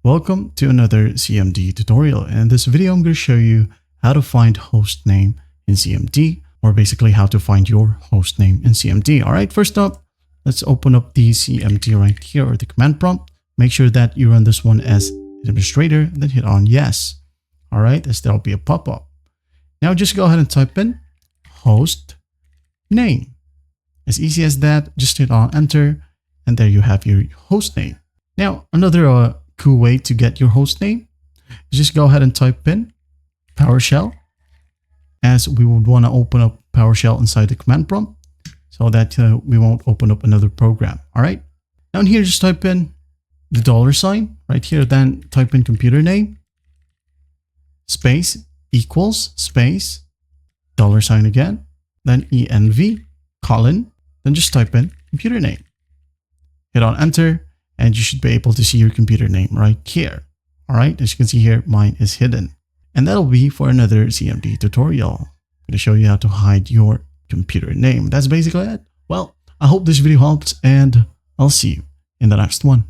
Welcome to another CMD tutorial. In this video, I'm going to show you how to find host name in CMD, or basically how to find your host name in CMD. All right, first up, let's open up the CMD right here, or the command prompt. Make sure that you run this one as administrator, then hit on yes. All right, as there'll be a pop-up. Now just go ahead and type in host name. As easy as that, just hit on enter, and there you have your host name. Now, another cool way to get your host name is just go ahead and type in PowerShell, as we would want to open up PowerShell inside the command prompt so that we won't open up another program. All right. Down here, just type in the $ right here, then type in computer name, space, equals, space, $ again, then env, colon, then just type in computer name. Hit on enter, and you should be able to see your computer name right here. All right, as you can see here, mine is hidden. And that'll be for another CMD tutorial. I'm going to show you how to hide your computer name. That's basically it. Well, I hope this video helped, and I'll see you in the next one.